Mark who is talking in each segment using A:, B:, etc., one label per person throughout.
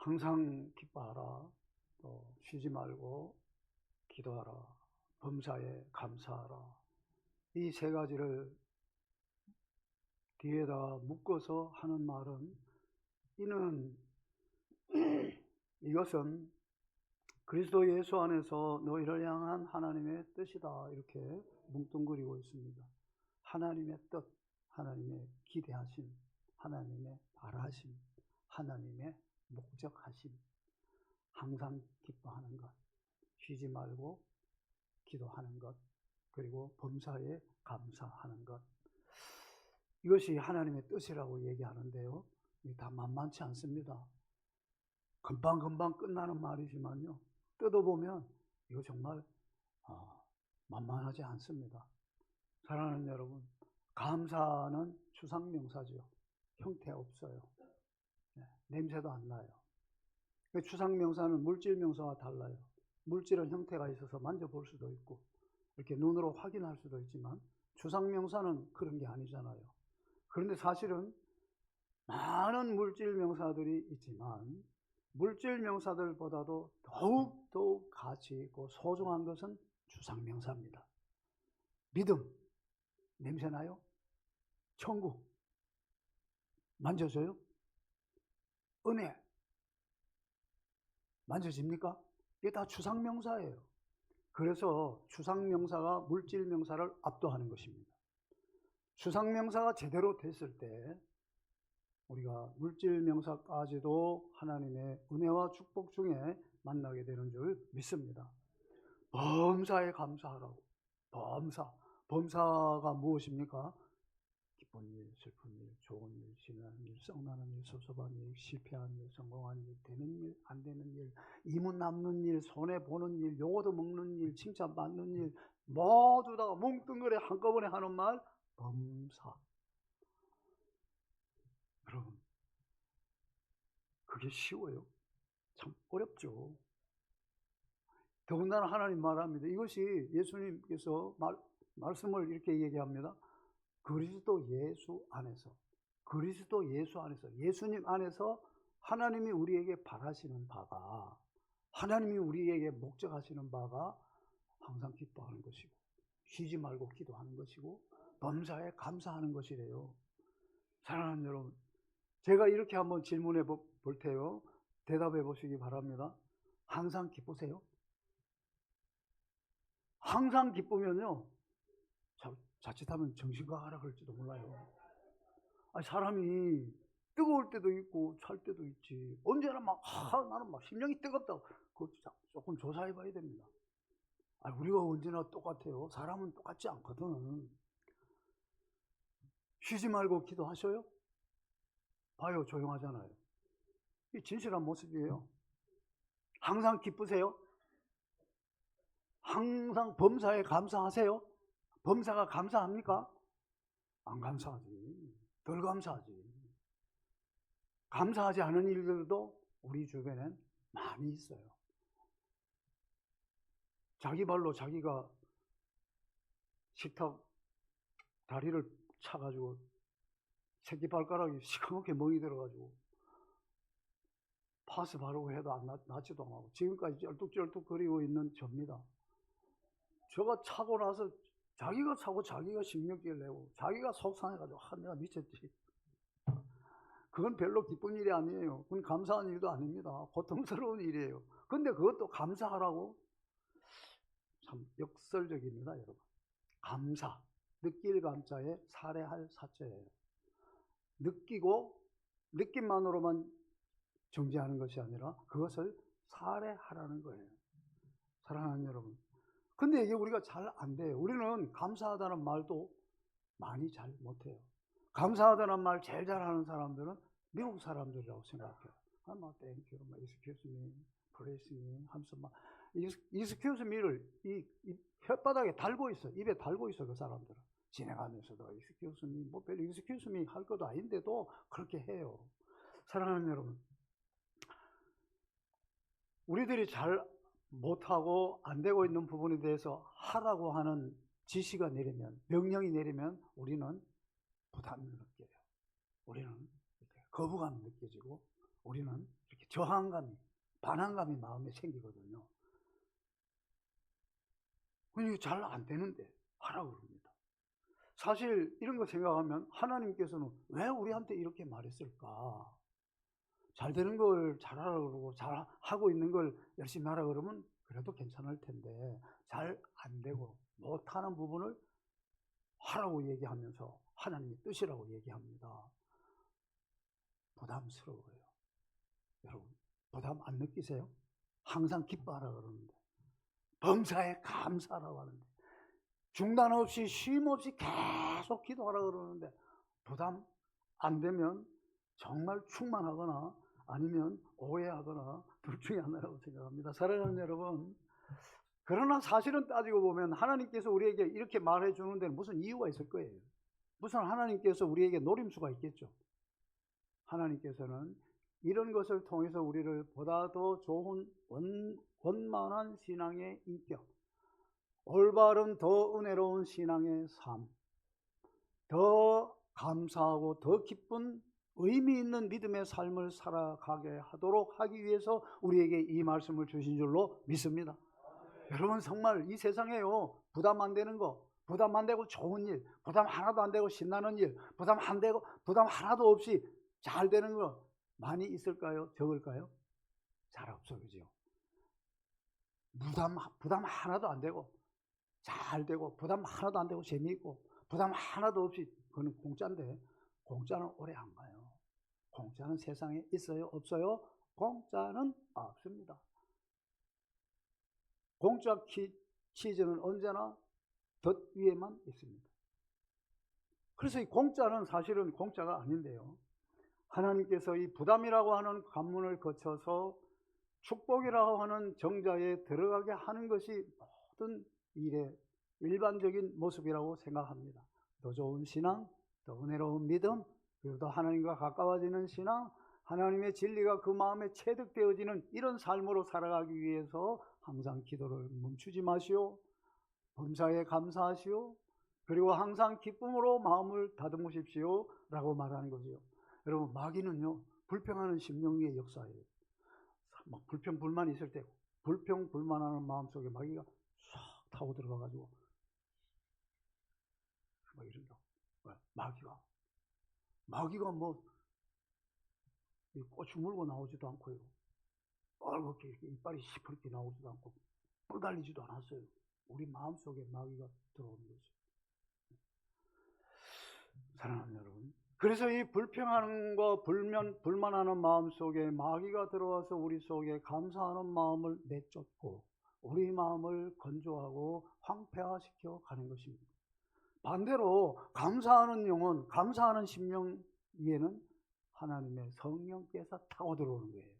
A: 항상 기뻐하라, 또 쉬지 말고 기도하라, 범사에 감사하라. 이 세 가지를 뒤에다 묶어서 하는 말은, 이것은 그리스도 예수 안에서 너희를 향한 하나님의 뜻이다, 이렇게 뭉뚱그리고 있습니다. 하나님의 뜻, 하나님의 기대하심, 하나님의 바라심, 하나님의 목적하심, 항상 기뻐하는 것, 쉬지 말고 기도하는 것, 그리고 범사에 감사하는 것. 이것이 하나님의 뜻이라고 얘기하는데요, 이게 다 만만치 않습니다. 금방금방 끝나는 말이지만요, 뜯어보면 이거 정말 만만하지 않습니다. 사랑하는 여러분, 감사는 추상명사죠. 형태 없어요. 냄새도 안 나요. 추상명사는 물질명사와 달라요. 물질은 형태가 있어서 만져볼 수도 있고 이렇게 눈으로 확인할 수도 있지만, 추상명사는 그런 게 아니잖아요. 그런데 사실은 많은 물질명사들이 있지만, 물질명사들보다도 더욱 가치 있고 소중한 것은 추상명사입니다. 믿음, 냄새나요? 천국, 만져져요? 은혜, 만져집니까? 이게 다 추상명사예요. 그래서 추상명사가 물질명사를 압도하는 것입니다. 추상명사가 제대로 됐을 때 우리가 물질명사까지도 하나님의 은혜와 축복 중에 만나게 되는 줄 믿습니다. 범사에 감사하라고. 범사가 무엇입니까? 기쁜 일, 슬픈 일, 좋은 일, 신나는 일, 썩나는 일, 섭섭한 일, 실패한 일, 성공한 일, 되는 일, 안 되는 일, 이문 남는 일, 손해보는 일, 요거도 먹는 일, 칭찬받는 일, 모두 다 뭉뚱그려 한꺼번에 하는 말, 범사. 여러분, 그게 쉬워요? 참 어렵죠. 더군다나 하나님 말합니다. 이것이 예수님께서 말씀을 이렇게 얘기합니다. 그리스도 예수 안에서, 예수님 안에서 하나님이 우리에게 바라시는 바가, 하나님이 우리에게 목적하시는 바가 항상 기뻐하는 것이고, 쉬지 말고 기도하는 것이고, 범사에 감사하는 것이래요. 사랑하는 여러분, 제가 이렇게 한번 질문해 볼 테요. 대답해 보시기 바랍니다. 항상 기쁘세요? 항상 기쁘면요, 자칫하면 정신과가 그럴지도 몰라요. 사람이 뜨거울 때도 있고 찰 때도 있지. 언제나 나는 심령이 뜨겁다고. 그거 조금 조사해 봐야 됩니다. 우리가 언제나 똑같아요. 사람은 똑같지 않거든. 쉬지 말고 기도하셔요? 봐요, 조용하잖아요. 이 진실한 모습이에요. 항상 기쁘세요? 항상 범사에 감사하세요? 범사가 감사합니까? 안 감사하지. 덜 감사하지. 감사하지 않은 일들도 우리 주변엔 많이 있어요. 자기 발로 자기가 식탁 다리를 차가지고 새끼발가락이 시커멓게 멍이 들어가지고 파스 바르고 해도 낫지도 않고 지금까지 쩔뚝쩔뚝거리고 있는 접니다. 저가 차고 나서 자기가 차고 자기가 신경질 내고 자기가 속상해가지고 내가 미쳤지. 그건 별로 기쁜 일이 아니에요. 그건 감사한 일도 아닙니다. 고통스러운 일이에요. 근데 그것도 감사하라고? 참 역설적입니다, 여러분. 감사, 느낄 감자에 살해할 사자예요. 느끼고 느낌만으로만 정지하는 것이 아니라 그것을 살해하라는 거예요. 사랑하는 여러분, 근데 이게 우리가 잘 안 돼요. 우리는 감사하다는 말도 많이 잘 못해요. 감사하다는 말 제일 잘하는 사람들은 미국 사람들이라고 생각해요. thank you, excuse me, praise me 하면서 excuse me를 이 혓바닥에 달고 있어, 입에 달고 있어. 그 사람들은 진행하면서도 excuse me, 별로 excuse me 할 것도 아닌데도 그렇게 해요. 사랑하는 여러분, 우리들이 잘 못하고 안 되고 있는 부분에 대해서 하라고 하는 지시가 내리면, 명령이 내리면 우리는 부담을 느껴요. 우리는 이렇게 거부감이 느껴지고 우리는 이렇게 저항감이, 반항감이 마음에 생기거든요. 이게 잘 안 되는데 하라고 그럽니다. 사실 이런 거 생각하면 하나님께서는 왜 우리한테 이렇게 말했을까? 잘 되는 걸 잘하라고 그러고 잘 하고 있는 걸 열심히 하라 그러면 그래도 괜찮을 텐데 잘 안 되고 못하는 부분을 하라고 얘기하면서 하나님의 뜻이라고 얘기합니다. 부담스러워요. 여러분 부담 안 느끼세요? 항상 기뻐하라 그러는데 범사에 감사하라고 하는데 중단 없이 쉼 없이 계속 기도하라 그러는데 부담 안 되면 정말 충만하거나 아니면 오해하거나 둘 중에 하나라고 생각합니다. 사랑하는 여러분, 그러나 사실은 따지고 보면 하나님께서 우리에게 이렇게 말해 주는 데는 무슨 이유가 있을 거예요. 무슨 하나님께서 우리에게 노림수가 있겠죠. 하나님께서는 이런 것을 통해서 우리를 보다 더 좋은 원만한 신앙의 인격, 올바른 더 은혜로운 신앙의 삶, 더 감사하고 더 기쁜 의미 있는 믿음의 삶을 살아가게 하도록 하기 위해서 우리에게 이 말씀을 주신 줄로 믿습니다. 여러분 정말 이 세상에요 부담 안 되는 거, 부담 안 되고 좋은 일, 부담 하나도 안 되고 신나는 일, 부담 하나도 없이 잘 되는 거 많이 있을까요? 적을까요? 잘 없어, 그죠? 부담 하나도 안 되고 잘 되고 부담 하나도 안 되고 재미있고 부담 하나도 없이 그건 공짜인데 공짜는 오래 안 가요. 공짜는 세상에 있어요? 없어요? 공짜는 없습니다. 공짜 치즈는 언제나 덧 위에만 있습니다. 그래서 이 공짜는 사실은 공짜가 아닌데요. 하나님께서 이 부담이라고 하는 관문을 거쳐서 축복이라고 하는 정자에 들어가게 하는 것이 모든 일의 일반적인 모습이라고 생각합니다. 더 좋은 신앙, 더 은혜로운 믿음, 그리고 더 하나님과 가까워지는 신앙, 하나님의 진리가 그 마음에 체득되어지는 이런 삶으로 살아가기 위해서 항상 기도를 멈추지 마시오, 범사에 감사하시오, 그리고 항상 기쁨으로 마음을 다듬으십시오 라고 말하는 거죠. 여러분 마귀는요 불평하는 심령의 역사예요. 막 불평 불만 있을 때 불평 불만하는 마음속에 마귀가 싹 타고 들어가가지고 막 이런다. 마귀가 뭐 꼬치 물고 나오지도 않고요. 빨갛게 이렇게 이빨이 시퍼렇게 나오지도 않고 뿔 달리지도 않았어요. 우리 마음속에 마귀가 들어오는 거죠. 사랑하는 여러분, 그래서 이 불평하는 거 불만하는 마음 속에 마귀가 들어와서 우리 속에 감사하는 마음을 내쫓고 우리 마음을 건조하고 황폐화시켜 가는 것입니다. 반대로 감사하는 영혼, 감사하는 심령 위에는 하나님의 성령께서 타고 들어오는 거예요.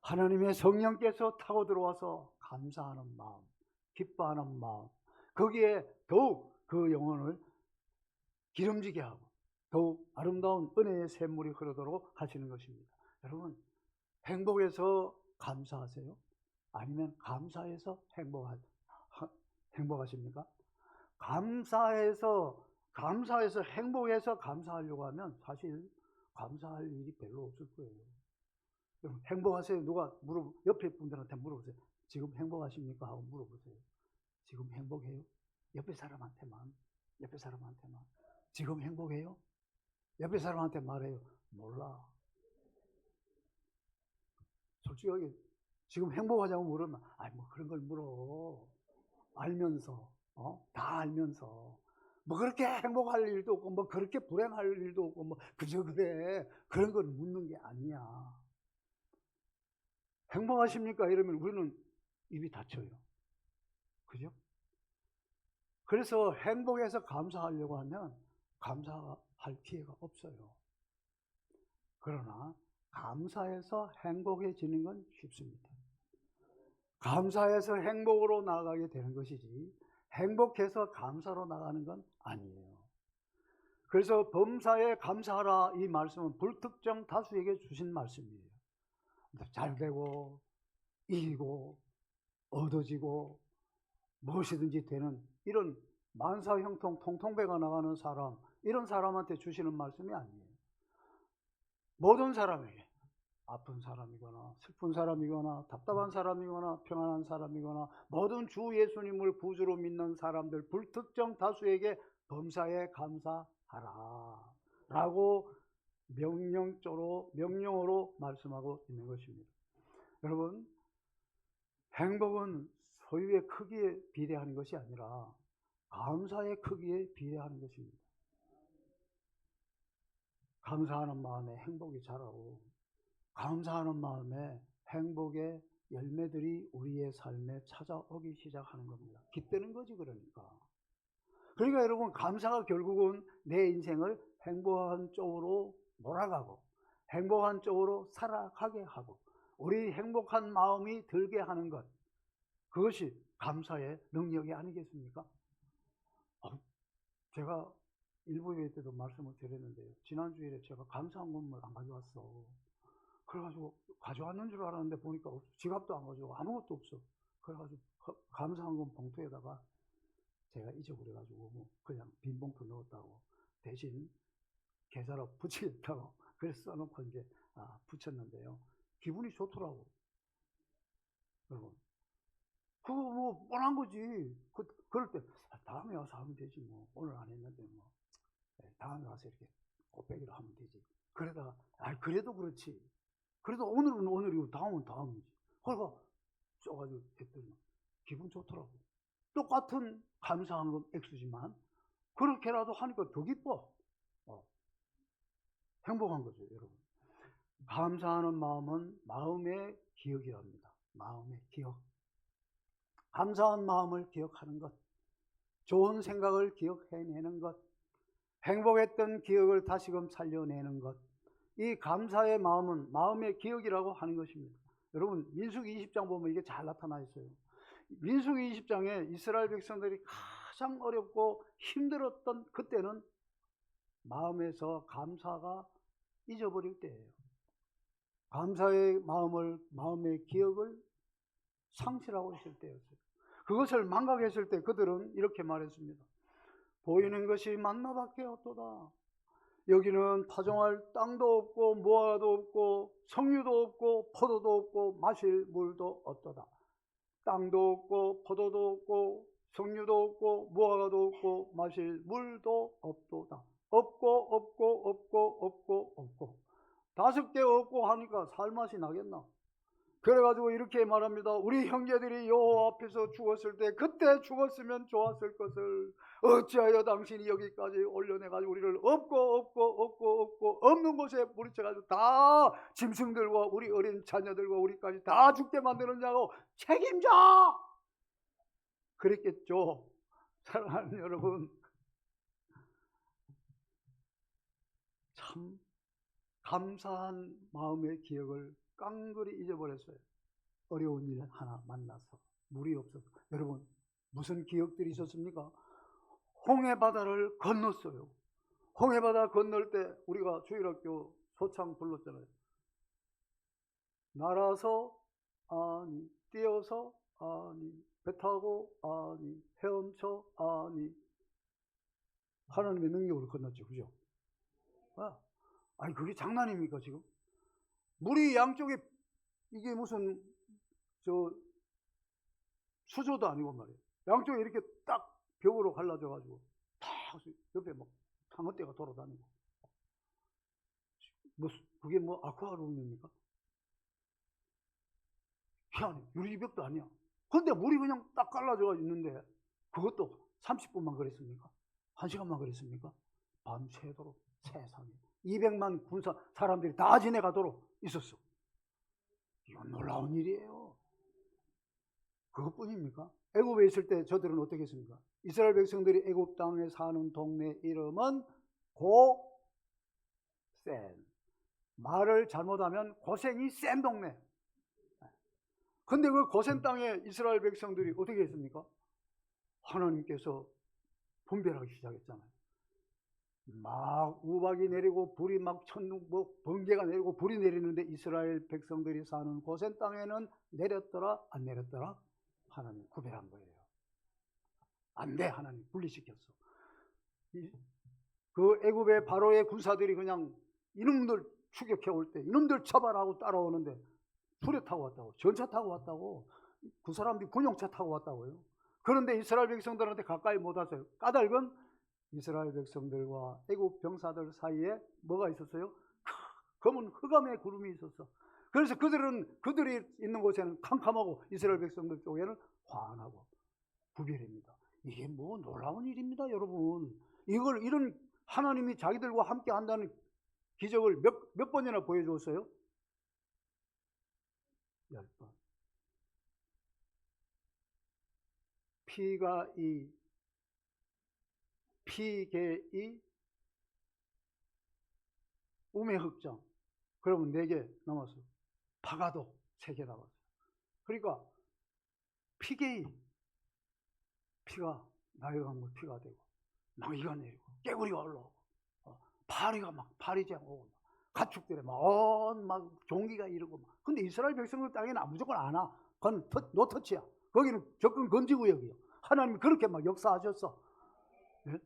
A: 하나님의 성령께서 타고 들어와서 감사하는 마음, 기뻐하는 마음, 거기에 더욱 그 영혼을 기름지게 하고 더욱 아름다운 은혜의 샘물이 흐르도록 하시는 것입니다. 여러분 행복해서 감사하세요? 아니면 감사해서 행복하십니까? 감사해서 행복해서 감사하려고 하면 사실 감사할 일이 별로 없을 거예요. 여러분 행복하세요? 누가 옆에 분들한테 물어보세요. 지금 행복하십니까? 하고 물어보세요. 지금 행복해요? 옆에 사람한테만. 지금 행복해요? 옆에 사람한테 말해요. 몰라. 솔직하게 지금 행복하냐고 물으면 뭐 그런 걸 물어. 알면서 다 알면서 뭐 그렇게 행복할 일도 없고 뭐 그렇게 불행할 일도 없고 뭐 그저 그래. 그런 걸 묻는 게 아니야. 행복하십니까? 이러면 우리는 입이 닫혀요. 그죠? 그래서 행복해서 감사하려고 하면 감사할 기회가 없어요. 그러나 감사해서 행복해지는 건 쉽습니다. 감사해서 행복으로 나아가게 되는 것이지 행복해서 감사로 나가는 건 아니에요. 그래서 범사에 감사하라 이 말씀은 불특정 다수에게 주신 말씀이에요. 잘 되고 이기고 얻어지고 무엇이든지 되는 이런 만사형통 통통배가 나가는 사람, 이런 사람한테 주시는 말씀이 아니에요. 모든 사람에게 아픈 사람이거나 슬픈 사람이거나 답답한 사람이거나 평안한 사람이거나 모든 주 예수님을 구주로 믿는 사람들 불특정 다수에게 범사에 감사하라 라고 명령어로 말씀하고 있는 것입니다. 여러분, 행복은 소유의 크기에 비례하는 것이 아니라 감사의 크기에 비례하는 것입니다. 감사하는 마음에 행복이 자라고 감사하는 마음에 행복의 열매들이 우리의 삶에 찾아오기 시작하는 겁니다. 깃드는 거지. 그러니까 여러분, 감사가 결국은 내 인생을 행복한 쪽으로 몰아가고 행복한 쪽으로 살아가게 하고 우리 행복한 마음이 들게 하는 것, 그것이 감사의 능력이 아니겠습니까? 제가 일부 예배 때도 말씀을 드렸는데요. 지난주일에 제가 감사한금을 안 가져왔어. 그래가지고 가져왔는 줄 알았는데 보니까 지갑도 안 가져오고 아무것도 없어. 그래가지고 감사한금 봉투에다가 제가 잊어버려가지고 그냥 빈 봉투 넣었다고, 대신 계좌로 붙이겠다고 그래서 써놓고 이제 붙였는데요. 기분이 좋더라고. 여러분, 그거 뻔한 거지. 그럴 때 다음에 와서 하면 되지 오늘 안 했는데 다음에 와서 이렇게 곱빼기로 하면 되지. 그러다가 그래도 그렇지. 그래도 오늘은 오늘이고 다음은 다음이지. 그러니까 써가지고 했더니 기분 좋더라고. 똑같은 감사한 건 액수지만 그렇게라도 하니까 더 기뻐. 행복한 거죠, 여러분. 감사하는 마음은 마음의 기억이랍니다. 마음의 기억. 감사한 마음을 기억하는 것, 좋은 생각을 기억해내는 것, 행복했던 기억을 다시금 살려내는 것, 이 감사의 마음은 마음의 기억이라고 하는 것입니다. 여러분, 민수기 20장 보면 이게 잘 나타나 있어요. 민수기 20장에 이스라엘 백성들이 가장 어렵고 힘들었던 그때는 마음에서 감사가 잊어버릴 때예요. 감사의 마음의 기억을 상실하고 있을 때였어요. 그것을 망각했을 때 그들은 이렇게 말했습니다. 보이는 것이 만나밖에 없도다. 여기는 파종할 땅도 없고 무화과도 없고 석류도 없고 포도도 없고 마실 물도 없도다. 땅도 없고 포도도 없고 석류도 없고 무화과도 없고 마실 물도 없도다. 없고 5개 없고 하니까 살맛이 나겠나? 그래가지고 이렇게 말합니다. 우리 형제들이 여호와 앞에서 죽었을 때 그때 죽었으면 좋았을 것을 어찌하여 당신이 여기까지 올려내가지고 우리를 없고 없는 곳에 무리쳐가지고 다 짐승들과 우리 어린 자녀들과 우리까지 다 죽게 만드느냐고 책임져! 그랬겠죠. 사랑하는 여러분, 참 감사한 마음의 기억을 깡그리 잊어버렸어요. 어려운 일 하나 만나서 물이 없어서. 여러분, 무슨 기억들이 있었습니까? 홍해바다를 건넜어요. 홍해바다 건널 때 우리가 주일학교 소창 불렀잖아요. 날아서 아니, 뛰어서 아니, 배 타고 아니, 헤엄쳐 아니, 하나님의 능력으로 건넜죠. 그죠? 아니, 그게 장난입니까 지금? 물이 양쪽에, 이게 무슨 수조도 아니고 말이에요. 양쪽에 이렇게 딱 벽으로 갈라져 가지고 탁 옆에 막 상어떼가 돌아다니고. 그게 아쿠아리움입니까? 희한해. 유리벽도 아니야. 근데 물이 그냥 딱 갈라져 있는데 그것도 30분만 그랬습니까? 1시간만 그랬습니까? 밤새도록 세상에 200만 군사 사람들이 다 지내가도록 있었어. 이건 놀라운 일이에요. 그것뿐입니까? 애굽에 있을 때 저들은 어떻게 했습니까? 이스라엘 백성들이 애굽 땅에 사는 동네 이름은 고센. 말을 잘못하면 고생이 센 동네. 근데 그 고센 땅에 이스라엘 백성들이 어떻게 했습니까? 하나님께서 분별하기 시작했잖아요. 막 우박이 내리고 불이 막 번개가 내리고 불이 내리는데 이스라엘 백성들이 사는 고센 땅에는 내렸더라 안 내렸더라? 하나님 구별한 거예요. 안 돼. 하나님 분리시켰어. 그 애굽의 바로의 군사들이 그냥 이놈들 추격해 올 때 이놈들 처벌하고 따라오는데 수레 타고 왔다고, 전차 타고 왔다고, 그 사람들이 군용차 타고 왔다고요. 그런데 이스라엘 백성들한테 가까이 못 왔어요. 까닭은 이스라엘 백성들과 애국 병사들 사이에 뭐가 있었어요? 검은 흑암의 구름이 있었어. 그래서 그들이 있는 곳에는 캄캄하고 이스라엘 백성들 쪽에는 환하고 구별입니다. 이게 뭐 놀라운 일입니다, 여러분. 이런 하나님이 자기들과 함께 한다는 기적을 몇 번이나 보여줬어요? 10번. 피개이 우매 흑장. 그러면 4개 남았어. 파가도 3개 남았어. 그러니까 피개이, 피가 나이가 뭐 피가 되고 나이가 내리고 깨구리가 올라오고 파리가 막 파리장 오고 가축들에 막 종기가 이르고 막. 근데 이스라엘 백성들 땅에는 무조건 안 와. 그건 노터치야. 거기는 접근 금지 구역이야. 하나님이 그렇게 막 역사하셨어. 네?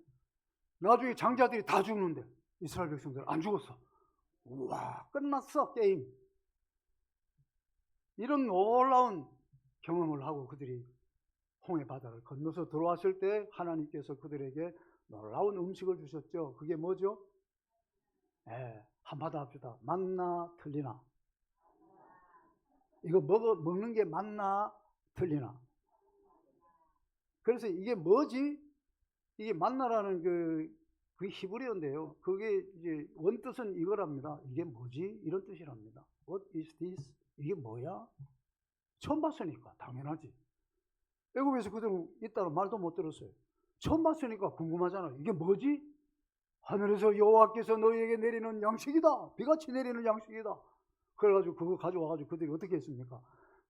A: 나중에 장자들이 다 죽는데 이스라엘 백성들 안 죽었어. 우와, 끝났어 게임. 이런 놀라운 경험을 하고 그들이 홍해 바다를 건너서 들어왔을 때 하나님께서 그들에게 놀라운 음식을 주셨죠. 그게 뭐죠? 한마디 합시다. 만나 틀리나. 이거 먹는 게 맞나 틀리나. 그래서 이게 뭐지? 이게 만나라는 그 히브리어인데요. 그게 이제 원뜻은 이거랍니다. 이게 뭐지? 이런 뜻이랍니다. What is this? 이게 뭐야? 처음 봤으니까 당연하지. 애굽에서 그들은 있다는 말도 못 들었어요. 처음 봤으니까 궁금하잖아요. 이게 뭐지? 하늘에서 여호와께서 너희에게 내리는 양식이다. 비같이 내리는 양식이다. 그래가지고 그거 가져와가지고 그들이 어떻게 했습니까?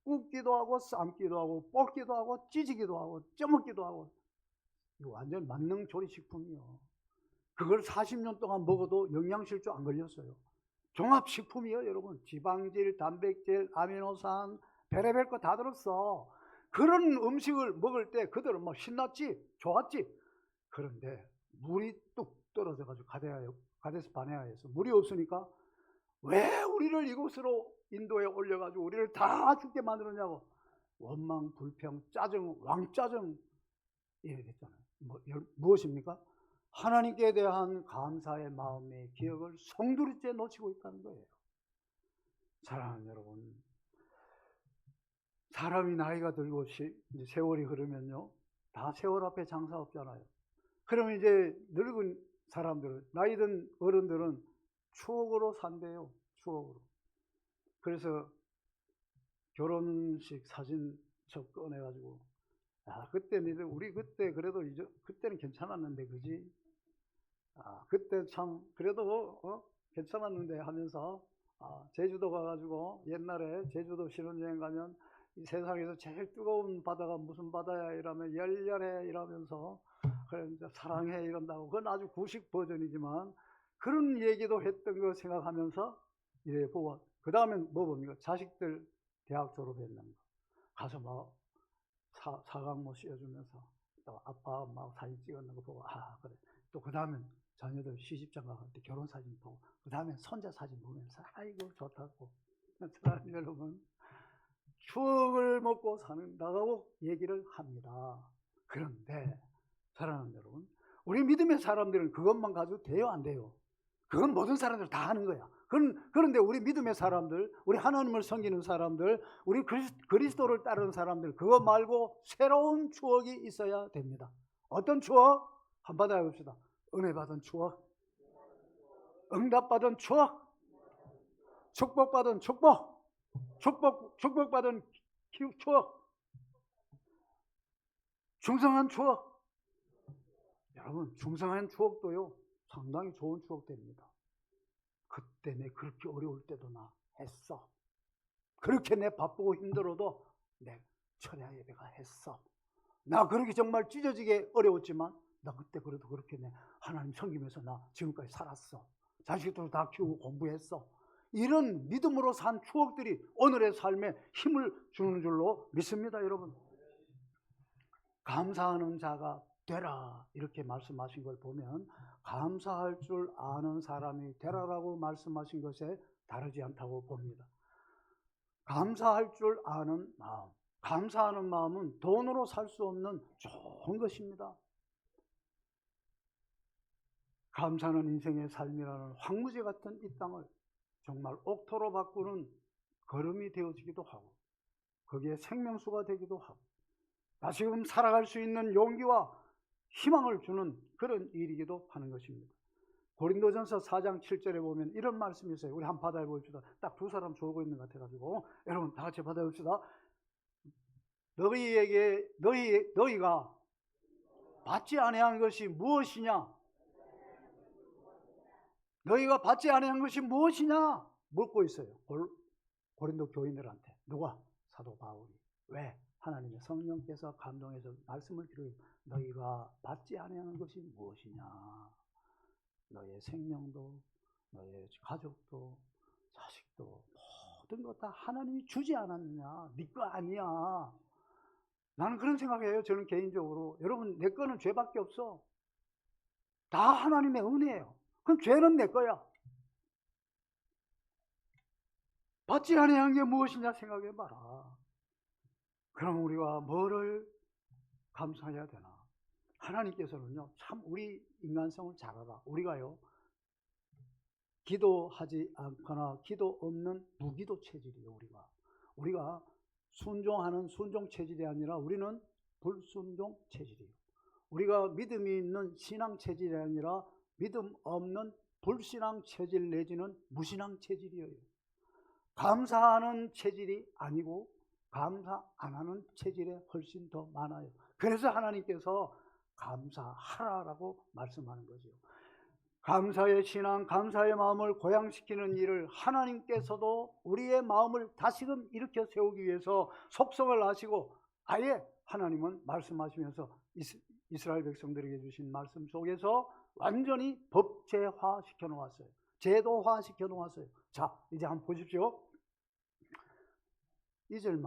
A: 굽기도 하고 삶기도 하고 볶기도 하고 찌지기도 하고 쪄먹기도 하고. 이거 완전 만능 조리식품이요. 그걸 40년 동안 먹어도 영양실조 안 걸렸어요. 종합식품이요, 여러분. 지방질, 단백질, 아미노산, 별의별 거 다 들었어. 그런 음식을 먹을 때 그들은 막 신났지, 좋았지. 그런데 물이 뚝 떨어져가지고 가데스 바네아에서 물이 없으니까 왜 우리를 이곳으로 인도에 올려가지고 우리를 다 죽게 만들었냐고 원망, 불평, 짜증, 왕짜증 이렇게 됐잖아요. 무엇입니까? 하나님께 대한 감사의 마음의 기억을 송두리째 놓치고 있다는 거예요. 사랑하는 여러분, 사람이 나이가 들고 이제 세월이 흐르면요, 다 세월 앞에 장사 없잖아요. 그러면 이제 늙은 사람들은, 나이 든 어른들은 추억으로 산대요. 추억으로. 그래서 결혼식 사진 저 꺼내가지고, 그때는 우리 그때 그래도 그때는 괜찮았는데, 그지? 그때 참 그래도 괜찮았는데 하면서 제주도 가가지고, 옛날에 제주도 신혼여행 가면 이 세상에서 제일 뜨거운 바다가 무슨 바다야 이러면 열렬해 이러면서 그래 이제 사랑해 이런다고. 그건 아주 구식 버전이지만 그런 얘기도 했던 거 생각하면서 이래 보고, 그 다음엔 뭐 봅니까? 자식들 대학 졸업했는 거 가서 막 사각모 씌워주면서 또 아빠 엄마 사진 찍었는 거 보고 그래. 또 그 다음엔 자녀들 시집장가 갈 때 결혼 사진 보고, 그 다음엔 손자 사진 보면서 아이고 좋다고. 사랑하는 여러분, 추억을 먹고 산다고 얘기를 합니다. 그런데 사랑하는 여러분, 우리 믿음의 사람들은 그것만 가지고 돼요, 안 돼요? 그건 모든 사람들 다 하는 거야. 그런데 우리 믿음의 사람들, 우리 하나님을 섬기는 사람들, 우리 그리스도를 따르는 사람들, 그거 말고 새로운 추억이 있어야 됩니다. 어떤 추억? 한번 해봅시다. 은혜 받은 추억, 응답받은 추억, 축복받은 축복받은 추억, 중성한 추억. 여러분, 중성한 추억도요 상당히 좋은 추억됩니다. 그때 내 그렇게 어려울 때도 나 했어. 그렇게 내 바쁘고 힘들어도 내 철야 예배가 했어. 나 그렇게 정말 찢어지게 어려웠지만 나 그때 그래도 그렇게 내 하나님 섬기면서 나 지금까지 살았어. 자식들도 다 키우고 공부했어. 이런 믿음으로 산 추억들이 오늘의 삶에 힘을 주는 줄로 믿습니다, 여러분. 감사하는 자가 되라 이렇게 말씀하신 걸 보면 감사할 줄 아는 사람이 되라라고 말씀하신 것에 다르지 않다고 봅니다. 감사할 줄 아는 마음, 감사하는 마음은 돈으로 살 수 없는 좋은 것입니다. 감사는 인생의 삶이라는 황무지 같은 이 땅을 정말 옥토로 바꾸는 걸음이 되어지기도 하고 거기에 생명수가 되기도 하고 다시금 살아갈 수 있는 용기와 희망을 주는 그런 일이기도 하는 것입니다. 고린도전서 4장 7절에 보면 이런 말씀이 있어요. 우리 한번 받아 봅시다. 딱 두 사람 졸고 있는 것 같아가지고 여러분 다 같이 받아 봅시다. 너희가 받지 아니한 것이 무엇이냐? 너희가 받지 아니한 것이 무엇이냐? 묻고 있어요. 고린도 교인들한테. 누가? 사도 바울이. 왜? 하나님의 성령께서 감동해서 말씀을 드려요. 너희가 받지 아니한 것이 무엇이냐? 너의 생명도, 너의 가족도, 자식도 모든 것 다 하나님이 주지 않았느냐? 네 거 아니야. 나는 그런 생각해요. 저는 개인적으로. 여러분, 내 거는 죄밖에 없어. 다 하나님의 은혜예요. 그럼 죄는 내 거야. 받지 아니한 게 무엇이냐 생각해봐라. 그럼 우리가 뭐를 감사해야 되나? 하나님께서는요, 참 우리 인간성을 잘 알아. 우리가요, 기도하지 않거나 기도 없는 무기도 체질이에요. 우리가 순종하는 순종 체질이 아니라 우리는 불순종 체질이에요. 우리가 믿음이 있는 신앙 체질이 아니라 믿음 없는 불신앙 체질 내지는 무신앙 체질이에요. 감사하는 체질이 아니고 감사 안 하는 체질에 훨씬 더 많아요. 그래서 하나님께서 감사하라라고 말씀하는 거죠. 감사의 신앙, 감사의 마음을 고양시키는 일을 하나님께서도 우리의 마음을 다시금 일으켜 세우기 위해서 속성을 아시고 아예 하나님은 말씀하시면서 이스라엘 백성들에게 주신 말씀 속에서 완전히 법제화 시켜 놓았어요. 제도화 시켜 놓았어요. 자, 이제 한번 보십시오. 2절만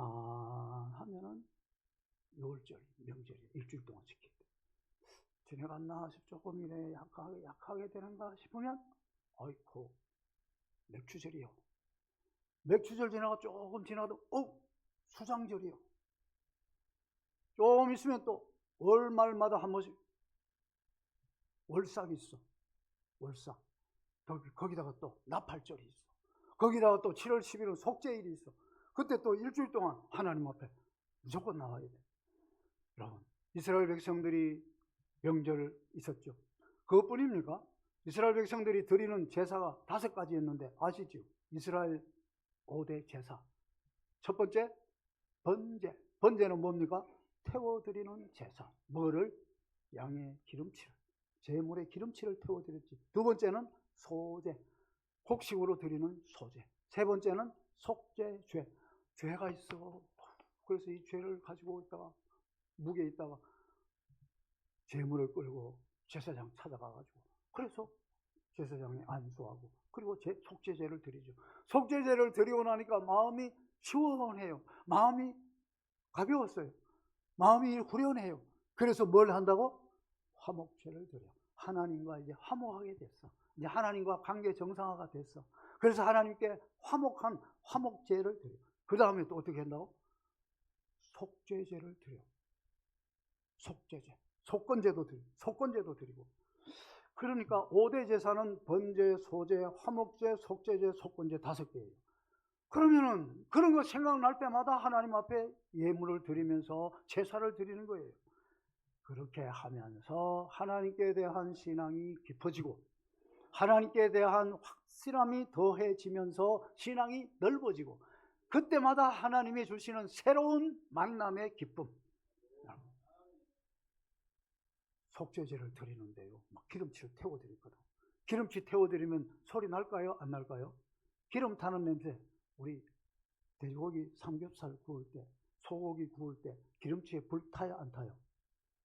A: 하면은 6월절, 명절이 일주일 동안 지키고 지내갔나 조금 이래 약하게 되는가 싶으면 아이고 맥추절이요. 맥추절 지나가 조금 지나도 수장절이요. 조금 있으면 또 월말마다 한 번씩 월삭이 있어. 월삭. 거기다가 또 나팔절이 있어. 거기다가 또 7월 10일은 속죄일이 있어. 그때 또 일주일 동안 하나님 앞에 무조건 나와야 돼. 여러분, 이스라엘 백성들이 명절 있었죠. 그것뿐입니까? 이스라엘 백성들이 드리는 제사가 5가지였는데 아시죠? 이스라엘 5대 제사. 첫 번째, 번제. 번제는 뭡니까? 태워드리는 제사. 뭐를? 양의 기름칠을. 제물의 기름칠을 태워드렸지. 두 번째는 소제. 곡식으로 드리는 소제. 세 번째는 속죄죄. 죄가 있어. 그래서 이 죄를 가지고 있다가 묵에 있다가 제물을 끌고 제사장 찾아가가지고 그래서 제사장이 안수하고 그리고 속죄제를 드리죠. 속죄제를 드리고 나니까 마음이 시원해요. 마음이 가벼웠어요. 마음이 후련해요. 그래서 뭘 한다고? 화목제를 드려. 하나님과 이제 화목하게 됐어. 이제 하나님과 관계 정상화가 됐어. 그래서 하나님께 화목한 화목제를 드려. 그 다음에 또 어떻게 한다고? 속죄제를 드려. 속죄제. 속건제도 드리고. 그러니까 5대 제사는 번제, 소제, 화목제, 속죄제, 속건제 5개예요. 그러면은 그런 거 생각날 때마다 하나님 앞에 예물을 드리면서 제사를 드리는 거예요. 그렇게 하면서 하나님께 대한 신앙이 깊어지고 하나님께 대한 확실함이 더해지면서 신앙이 넓어지고 그때마다 하나님이 주시는 새로운 만남의 기쁨. 속죄제를 드리는데요. 막 기름칠을 태워드리거든. 기름칠 태워드리면 소리 날까요? 안 날까요? 기름 타는 냄새. 우리 돼지고기 삼겹살 구울 때, 소고기 구울 때 기름치에 불 타요? 안 타요?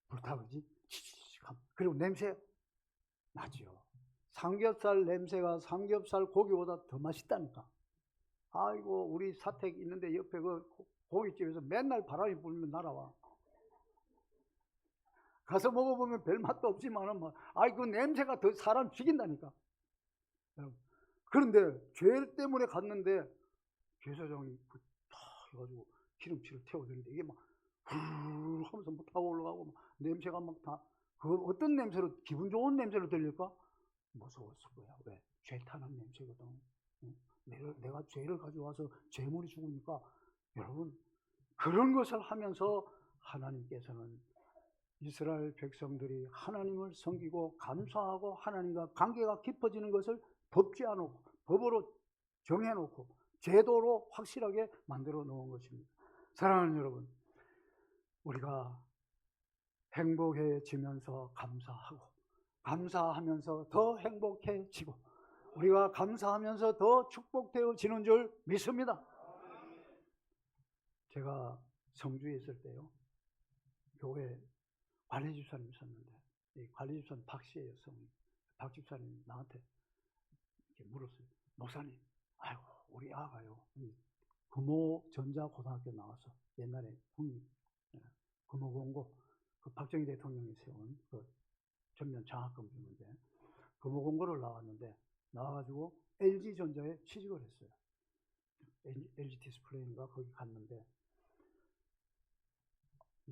A: 불 타, 그지? 그리고 냄새 나죠. 삼겹살 냄새가 삼겹살 고기보다 더 맛있다니까. 아이고, 우리 사택 있는데 옆에 그 고깃집에서 맨날 바람이 불면 날아와. 가서 먹어보면 별 맛도 없지만은 뭐, 그 냄새가 더 사람 죽인다니까. 그런데 죄 때문에 갔는데 제사장이 탁 해가지고 기름칠을 태워드는데 이게 막 후루룩 하면서 막 타고 올라가고 막 냄새가 막 다, 그 어떤 냄새로, 기분 좋은 냄새로 들릴까? 무서웠을 거야. 왜? 죄 타는 냄새거든. 내가 죄를 가져와서 죄물이 죽으니까. 여러분, 그런 것을 하면서 하나님께서는 이스라엘 백성들이 하나님을 섬기고 감사하고 하나님과 관계가 깊어지는 것을 법제해놓고 법으로 정해놓고 제도로 확실하게 만들어 놓은 것입니다. 사랑하는 여러분, 우리가 행복해지면서 감사하고 감사하면서 더 행복해지고 우리가 감사하면서 더 축복되어지는 줄 믿습니다. 제가 성주에 있을 때요, 교회 관리집사님 있었는데, 이 관리집사님 박씨예요, 성이. 박 집사님 나한테 이렇게 물었어요. 목사님, 아이고 우리 아가요, 금호전자고등학교 나와서 옛날에 금호공고, 그 박정희 대통령이 세운 그 전면 장학금 주는데 금호공고를 나왔는데, 나와가지고 LG전자에 취직을 했어요. LG 디스플레이인가 거기 갔는데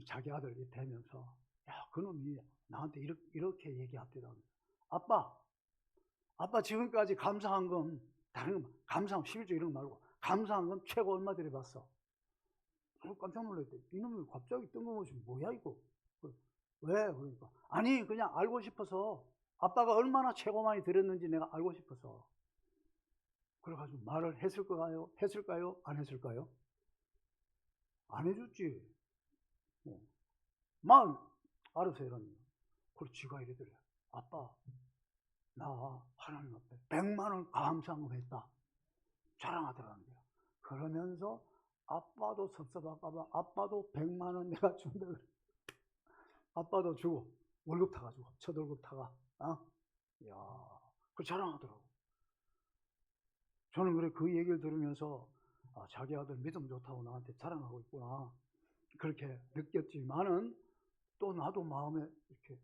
A: 자기 아들이 되면서, 야, 그놈이 나한테 이렇게 얘기하더라고요. 아빠 지금까지 감사한 건 다른 거, 감사한 11조 이런 거 말고 감사한 건 최고 얼마 들여봤어. 깜짝 놀랐대. 이놈이 갑자기 뜬금없이 뭐야 이거? 왜? 그러니까 아니 그냥 알고 싶어서, 아빠가 얼마나 최고 많이 들였는지 내가 알고 싶어서. 그래가지고 말을 했을까요? 안 했을까요? 안 해줬지. 알았어요. 이러면. 그리고 지가 이러더래. 아빠, 나 하나님 앞에 100만 원 감사금 했다. 자랑하더라는 거야. 그러면서 아빠도 섭섭할까봐 아빠도 100만 원 내가 준다 그래. 아빠도 주고 월급 타가지고 첫 월급 타가. 이야, 그 자랑하더라고. 저는 그래 그 얘기를 들으면서 자기 아들 믿음 좋다고 나한테 자랑하고 있구나, 그렇게 느꼈지만은 또 나도 마음에 이렇게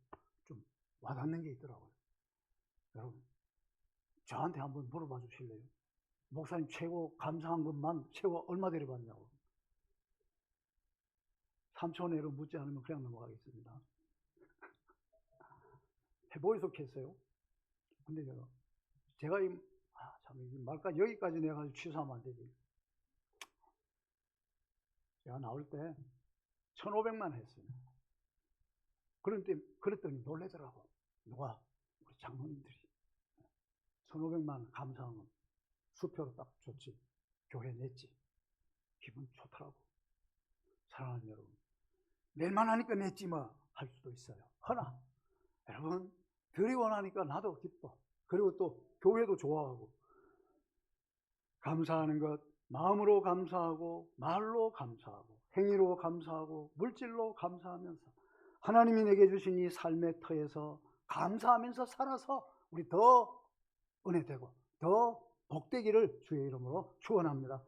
A: 좀 와닿는 게 있더라고요. 여러분, 저한테 한번 물어봐 주실래요? 목사님 최고 감사한 것만 최고 얼마 들여봤냐고. 3초 내로 묻지 않으면 그냥 넘어가겠습니다. 해보이 좋겠어요? 근데 제가 이 말까지 여기까지 내가 취소하면 안 되지. 제가 나올 때 1,500만 했어요. 그랬더니 놀래더라고. 누가? 우리 장로님들이. 1,500만 감사한 수표로 딱 줬지. 교회 냈지. 기분 좋더라고. 사랑하는 여러분, 낼만 하니까 냈지 뭐 할 수도 있어요. 허나 여러분, 드리고 나니까 나도 기뻐. 그리고 또 교회도 좋아하고. 감사하는 것, 마음으로 감사하고 말로 감사하고 행위로 감사하고 물질로 감사하면서 하나님이 내게 주신 이 삶의 터에서 감사하면서 살아서 우리 더 은혜되고 더 복되기를 주의 이름으로 축원합니다.